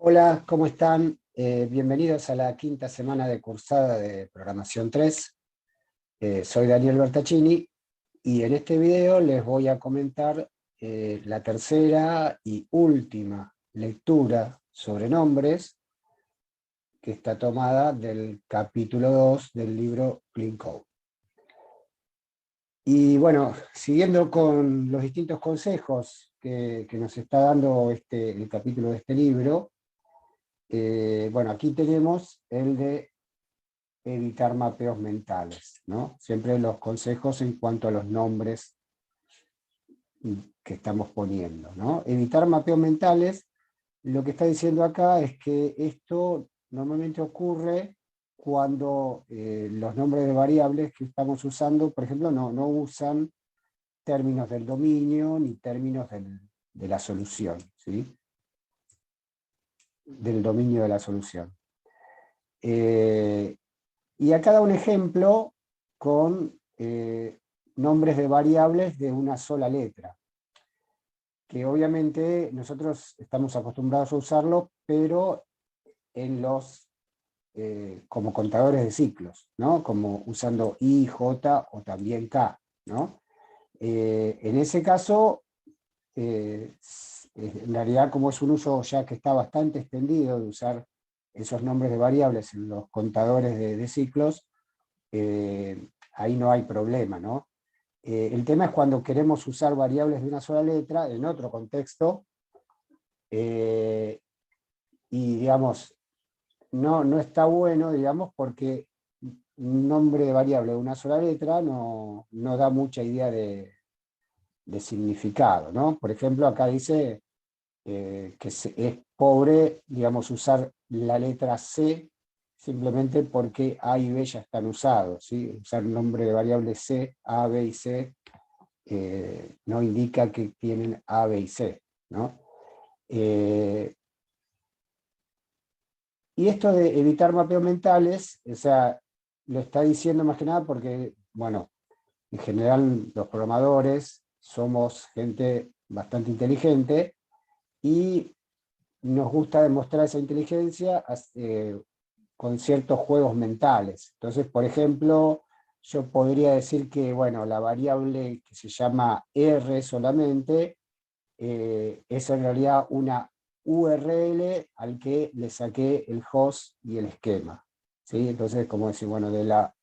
Hola, ¿cómo están? Bienvenidos a la quinta semana de cursada de Programación 3. Soy Daniel Bertaccini y en este video les voy a comentar la tercera y última lectura sobre nombres que está tomada del capítulo 2 del libro Clean Code. Y bueno, siguiendo con los distintos consejos que nos está dando el capítulo de este libro, bueno, aquí tenemos el de evitar mapeos mentales, ¿no? Siempre los consejos en cuanto a los nombres que estamos poniendo, ¿no? Evitar mapeos mentales, lo que está diciendo acá es que esto normalmente ocurre cuando los nombres de variables que estamos usando, por ejemplo, no usan términos del dominio ni términos de la solución, ¿sí? Del dominio de la solución. Y acá da un ejemplo con nombres de variables de una sola letra, que obviamente nosotros estamos acostumbrados a usarlo, pero como contadores de ciclos, ¿no? Como usando I, J o también K, ¿no? En ese caso, en realidad, como es un uso ya que está bastante extendido de usar esos nombres de variables en los contadores de ciclos, ahí no hay problema, ¿no? El tema es cuando queremos usar variables de una sola letra en otro contexto, y digamos, no está bueno, digamos, porque un nombre de variable de una sola letra no da mucha idea de significado, ¿no? Por ejemplo, acá dice que es pobre, digamos, usar la letra C simplemente porque A y B ya están usados, ¿sí? Usar el nombre de variable C, A, B y C, no indica que tienen A, B y C, ¿no? Y esto de evitar mapeos mentales, o sea, lo está diciendo más que nada porque, bueno, en general los programadores somos gente bastante inteligente y nos gusta demostrar esa inteligencia con ciertos juegos mentales. Entonces, por ejemplo, yo podría decir que, bueno, la variable que se llama R solamente es en realidad una URL al que le saqué el host y el esquema, ¿sí? Entonces, como decir, bueno, de la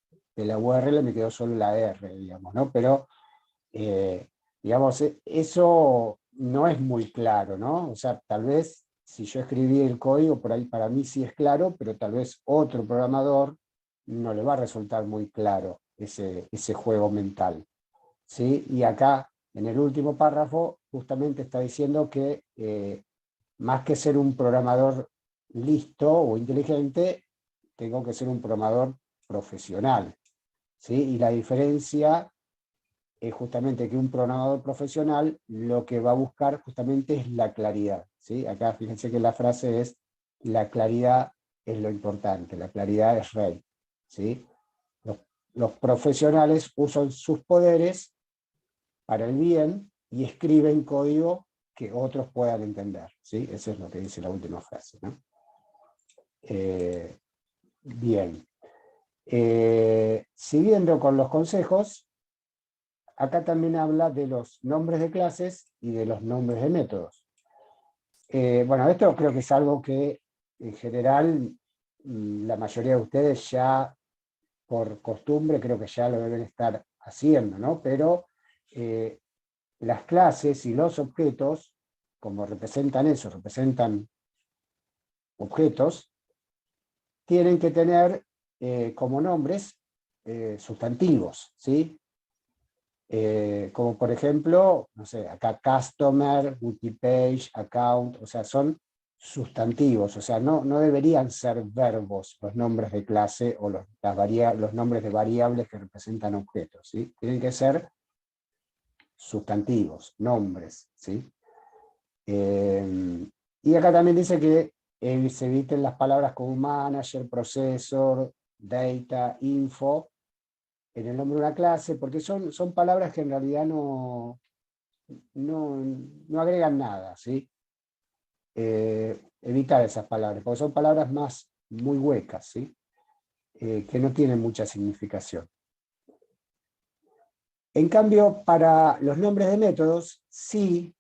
URL me quedó solo la R, digamos, ¿no? Pero, digamos, eso no es muy claro, ¿no? O sea, tal vez si yo escribí el código, por ahí para mí sí es claro, pero tal vez otro programador no le va a resultar muy claro ese juego mental, ¿sí? Y acá, en el último párrafo, justamente está diciendo que más que ser un programador listo o inteligente, tengo que ser un programador profesional, ¿sí? Y la diferencia es justamente que un programador profesional lo que va a buscar justamente es la claridad, ¿sí? Acá fíjense que la frase es: la claridad es lo importante, la claridad es rey, ¿sí? Los, los profesionales usan sus poderes para el bien y escriben código que otros puedan entender, ¿sí? Eso es lo que dice la última frase, ¿no? Bien. Siguiendo con los consejos, acá también habla de los nombres de clases y de los nombres de métodos. Bueno, esto creo que es algo que en general la mayoría de ustedes ya por costumbre creo que ya lo deben estar haciendo, ¿no? Pero las clases y los objetos, como representan eso, representan objetos, tienen que tener como nombres sustantivos, ¿sí? Como por ejemplo, no sé, acá customer, multipage, account, o sea, son sustantivos, o sea, no deberían ser verbos los nombres de clase o los nombres de variables que representan objetos, ¿sí? Tienen que ser sustantivos, nombres, ¿sí? Y acá también dice que se eviten las palabras como manager, processor, data, info, en el nombre de una clase, porque son palabras que en realidad no agregan nada, ¿sí? evitar esas palabras, porque son palabras muy huecas, ¿sí? Que no tienen mucha significación. En cambio, para los nombres de métodos, sí,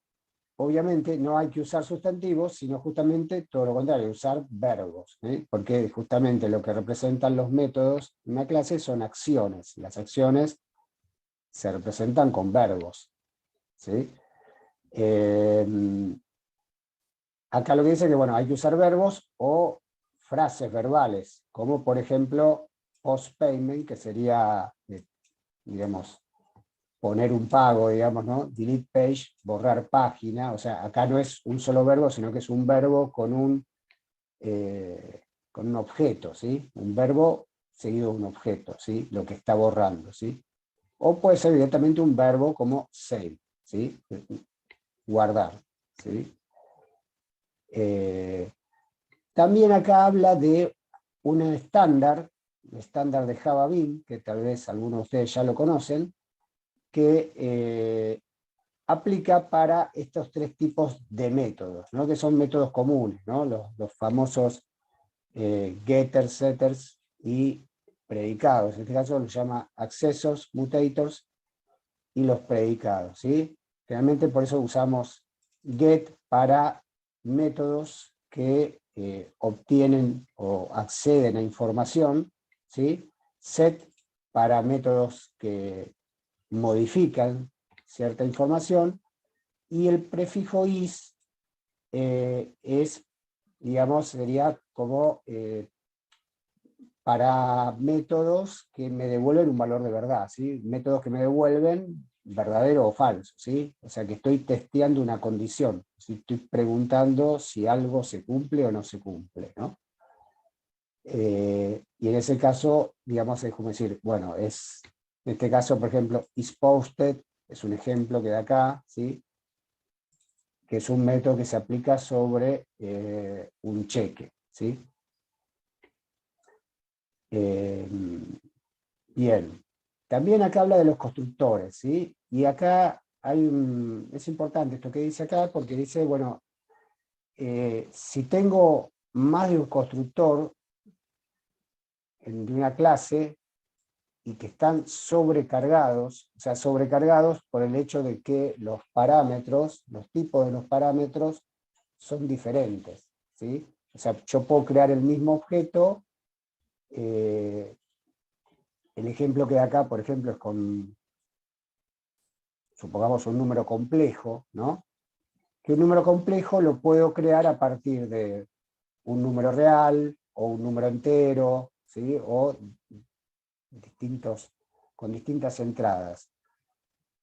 obviamente no hay que usar sustantivos, sino justamente todo lo contrario, usar verbos, ¿eh? Porque justamente lo que representan los métodos en una clase son acciones. Las acciones se representan con verbos, ¿sí? Acá lo que dice que, bueno, hay que usar verbos o frases verbales, como por ejemplo post-payment, que sería, digamos, poner un pago, digamos, ¿no? Delete page, borrar página. O sea, acá no es un solo verbo, sino que es un verbo con un objeto, ¿sí? Un verbo seguido de un objeto, ¿sí? Lo que está borrando, ¿sí? O puede ser directamente un verbo como save, ¿sí? Guardar, ¿sí? También acá habla de un estándar de Java Bean, que tal vez algunos de ustedes ya lo conocen, que aplica para estos tres tipos de métodos, ¿no? Que son métodos comunes, ¿no? Los famosos getters, setters y predicados. En este caso los llama accesos, mutators y los predicados, ¿sí? Realmente por eso usamos get para métodos que obtienen o acceden a información, ¿sí? Set para métodos que modifican cierta información, y el prefijo is digamos, sería como para métodos que me devuelven un valor de verdad, ¿sí? Métodos que me devuelven verdadero o falso, ¿sí? O sea que estoy testeando una condición, ¿sí? Estoy preguntando si algo se cumple o no se cumple, ¿no? Y en ese caso, digamos, es como decir, bueno, en este caso, por ejemplo, isPosted es un ejemplo que da acá, ¿sí? Que es un método que se aplica sobre un cheque, ¿sí? Bien. También acá habla de los constructores, ¿sí? Y acá es importante esto que dice acá, porque dice, bueno, si tengo más de un constructor de una clase y que están sobrecargados, o sea, sobrecargados por el hecho de que los parámetros, los tipos de los parámetros son diferentes, ¿sí? O sea, yo puedo crear el mismo objeto. El ejemplo que da acá, por ejemplo, es con, supongamos, un número complejo, ¿no? Que un número complejo lo puedo crear a partir de un número real o un número entero, ¿sí? O con distintas entradas.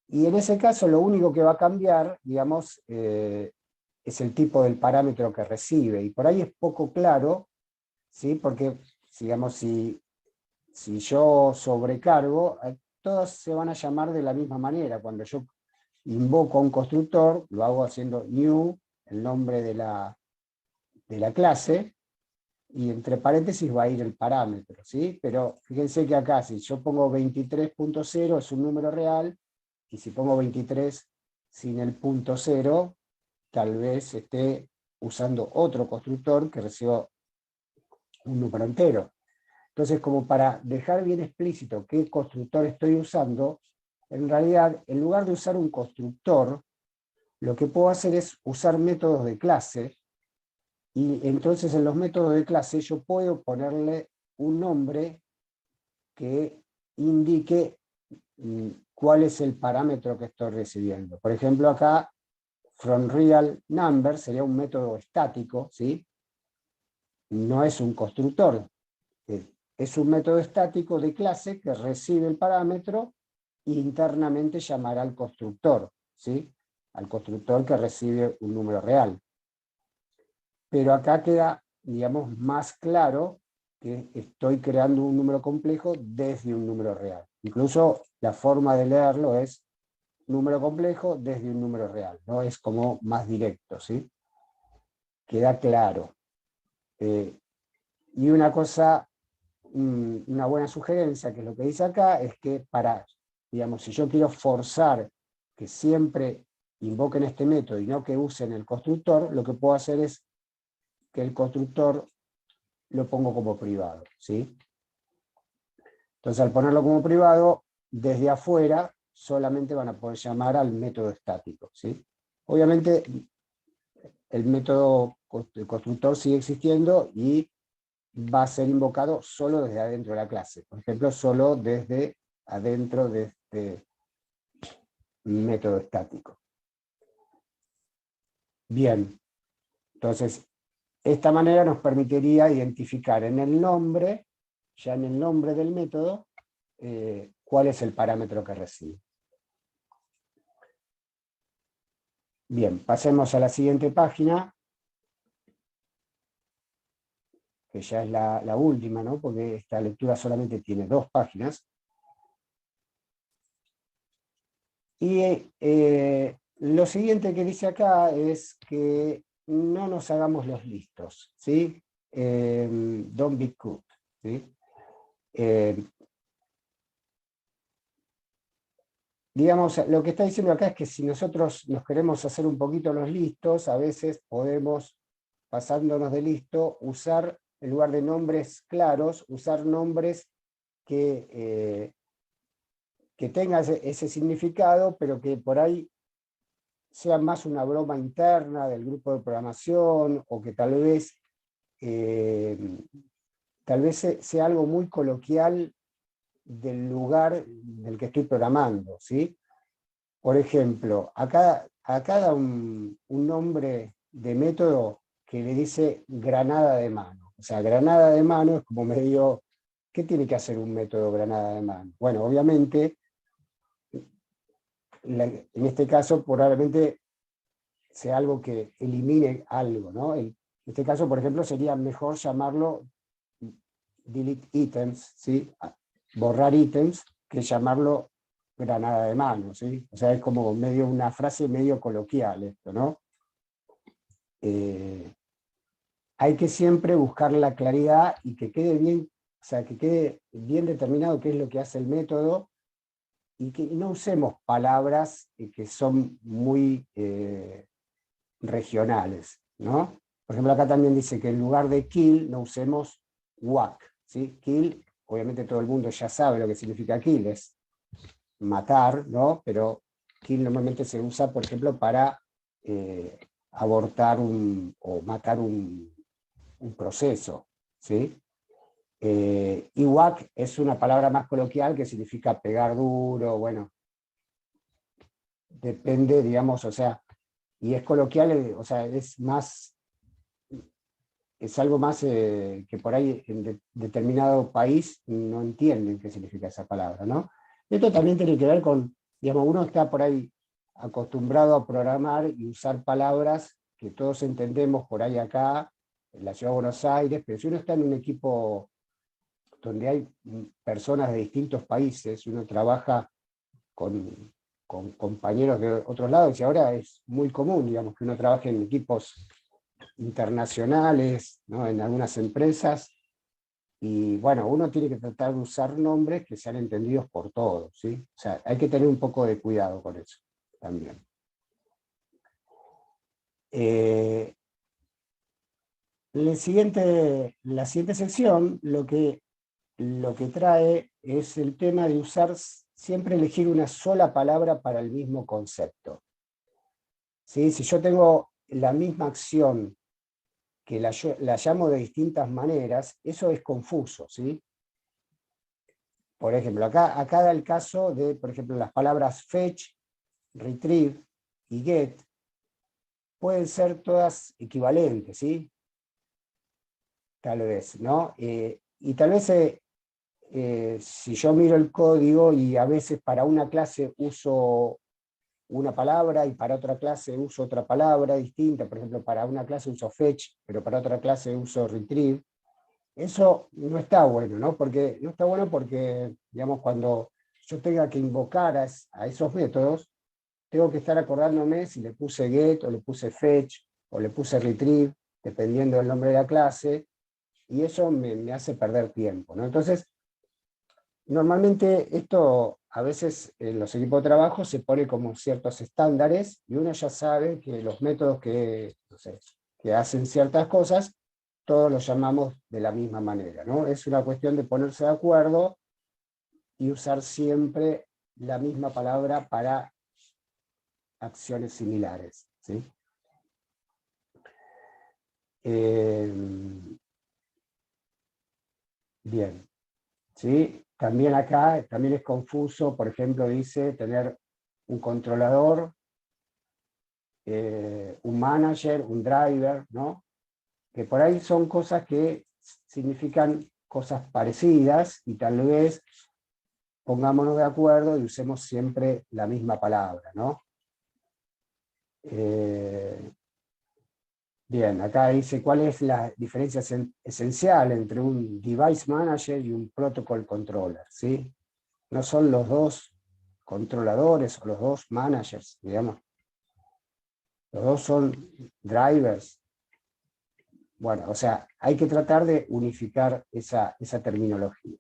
Y en ese caso lo único que va a cambiar, digamos, es el tipo del parámetro que recibe. Y por ahí es poco claro, ¿sí? Porque, digamos, si yo sobrecargo, todos se van a llamar de la misma manera. Cuando yo invoco a un constructor, lo hago haciendo new, el nombre de la clase, y entre paréntesis va a ir el parámetro, ¿sí? Pero fíjense que acá, si yo pongo 23.0 es un número real, y si pongo 23 sin el punto 0, tal vez esté usando otro constructor que reciba un número entero. Entonces, como para dejar bien explícito qué constructor estoy usando, en realidad, en lugar de usar un constructor, lo que puedo hacer es usar métodos de clase, y entonces en los métodos de clase yo puedo ponerle un nombre que indique cuál es el parámetro que estoy recibiendo. Por ejemplo, acá, from real number sería un método estático, ¿sí? No es un constructor. Es un método estático de clase que recibe el parámetro e internamente llamará al constructor, ¿sí? Al constructor que recibe un número real. Pero acá queda, digamos, más claro que estoy creando un número complejo desde un número real. Incluso la forma de leerlo es número complejo desde un número real, ¿no? Es como más directo, ¿sí? Queda claro. Y una cosa, una buena sugerencia, que es lo que dice acá, es que digamos, si yo quiero forzar que siempre invoquen este método y no que usen el constructor, lo que puedo hacer es que el constructor lo pongo como privado, ¿sí? Entonces, al ponerlo como privado, desde afuera solamente van a poder llamar al método estático, ¿sí? Obviamente, el método constructor sigue existiendo y va a ser invocado solo desde adentro de la clase. Por ejemplo, solo desde adentro de este método estático. Bien, entonces, esta manera nos permitiría identificar en el nombre, ya en el nombre del método, cuál es el parámetro que recibe. Bien, pasemos a la siguiente página, que ya es la última, ¿no? Porque esta lectura solamente tiene 2 páginas. Y lo siguiente que dice acá es que no nos hagamos los listos, ¿sí? Don't be cute, ¿sí? Digamos, lo que está diciendo acá es que si nosotros nos queremos hacer un poquito los listos, a veces podemos, pasándonos de listo, usar, en lugar de nombres claros, usar nombres que tengan ese significado, pero que por ahí sea más una broma interna del grupo de programación, o que tal vez sea algo muy coloquial del lugar del que estoy programando, ¿sí? Por ejemplo, acá da un nombre de método que le dice granada de mano. O sea, granada de mano es como medio, ¿qué tiene que hacer un método granada de mano? Bueno, obviamente, en este caso probablemente sea algo que elimine algo, ¿no? En este caso, por ejemplo, sería mejor llamarlo delete items, ¿sí? Borrar ítems, que llamarlo granada de mano, ¿sí? O sea, es como medio una frase medio coloquial esto, ¿no? Hay que siempre buscar la claridad y que quede bien, o sea, que quede bien determinado qué es lo que hace el método, y que no usemos palabras que son muy regionales, ¿no? Por ejemplo, acá también dice que en lugar de kill no usemos whack, ¿sí? Kill, obviamente todo el mundo ya sabe lo que significa kill, es matar, ¿no? Pero kill normalmente se usa, por ejemplo, para abortar o matar un proceso, ¿sí? Y whack es una palabra más coloquial que significa pegar duro, bueno, depende, digamos, o sea, y es coloquial, o sea, es algo más que por ahí en determinado país no entienden qué significa esa palabra, ¿no? Esto también tiene que ver con, digamos, uno está por ahí acostumbrado a programar y usar palabras que todos entendemos por ahí acá, en la ciudad de Buenos Aires, pero si uno está en un equipo donde hay personas de distintos países, uno trabaja con compañeros de otros lados, y ahora es muy común, digamos, que uno trabaje en equipos internacionales, ¿no? En algunas empresas, y bueno, uno tiene que tratar de usar nombres que sean entendidos por todos, ¿sí? O sea, hay que tener un poco de cuidado con eso también. La siguiente sección lo que trae es el tema de usar, siempre elegir una sola palabra para el mismo concepto, ¿sí? Si yo tengo la misma acción que la llamo de distintas maneras, eso es confuso, ¿sí? Por ejemplo, acá da el caso de, por ejemplo, las palabras fetch, retrieve y get pueden ser todas equivalentes, ¿sí? Tal vez, ¿no? Y tal vez si yo miro el código y a veces para una clase uso una palabra y para otra clase uso otra palabra distinta, por ejemplo, para una clase uso fetch, pero para otra clase uso retrieve, eso no está bueno, ¿no? Porque no está bueno porque, digamos, cuando yo tenga que invocar a esos métodos, tengo que estar acordándome si le puse get, o le puse fetch, o le puse retrieve, dependiendo del nombre de la clase, y eso me hace perder tiempo, ¿no? Entonces, normalmente esto a veces en los equipos de trabajo se pone como ciertos estándares y uno ya sabe que los métodos que, no sé, que hacen ciertas cosas, todos los llamamos de la misma manera, ¿no? Es una cuestión de ponerse de acuerdo y usar siempre la misma palabra para acciones similares, ¿sí? Bien, ¿sí? También acá, también es confuso, por ejemplo, dice tener un controlador, un manager, un driver, ¿no? Que por ahí son cosas que significan cosas parecidas y tal vez pongámonos de acuerdo y usemos siempre la misma palabra, ¿no? Bien, acá dice cuál es la diferencia esencial entre un device manager y un protocol controller, ¿sí? No son los dos controladores o los dos managers, digamos. Los dos son drivers. Bueno, o sea, hay que tratar de unificar esa terminología.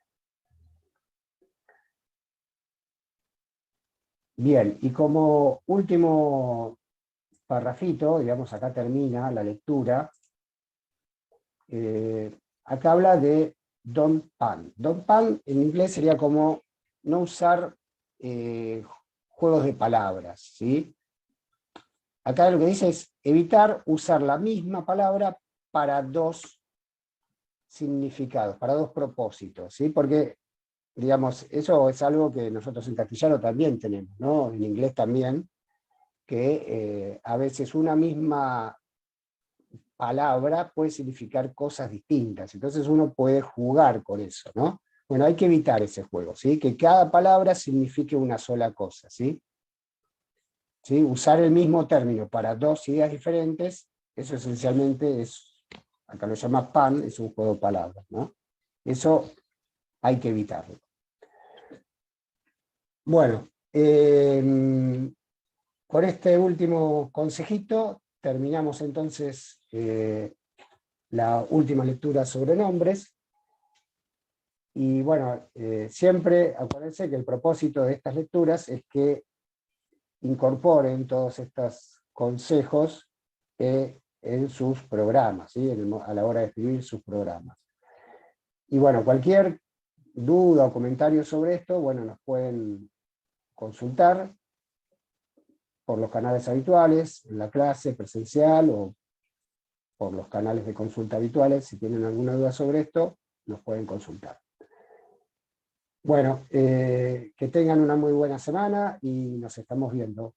Bien, y como último parrafito, digamos, acá termina la lectura, acá habla de don't pan. Don't pan en inglés sería como no usar juegos de palabras, ¿sí? Acá lo que dice es evitar usar la misma palabra para dos significados, para dos propósitos, ¿sí? Porque, digamos, eso es algo que nosotros en castellano también tenemos, ¿no? En inglés también, que a veces una misma palabra puede significar cosas distintas, entonces uno puede jugar con eso, ¿no? Bueno, hay que evitar ese juego, ¿sí? Que cada palabra signifique una sola cosa, ¿sí? ¿Sí? Usar el mismo término para dos ideas diferentes, eso esencialmente es, acá lo llama pan, es un juego de palabras, ¿no? Eso hay que evitarlo. Bueno, con este último consejito terminamos entonces la última lectura sobre nombres. Y bueno, siempre acuérdense que el propósito de estas lecturas es que incorporen todos estos consejos en sus programas, ¿sí? A la hora de escribir sus programas. Y bueno, cualquier duda o comentario sobre esto, bueno, nos pueden consultar por los canales habituales, en la clase presencial o por los canales de consulta habituales. Si tienen alguna duda sobre esto, nos pueden consultar. Bueno, que tengan una muy buena semana y nos estamos viendo.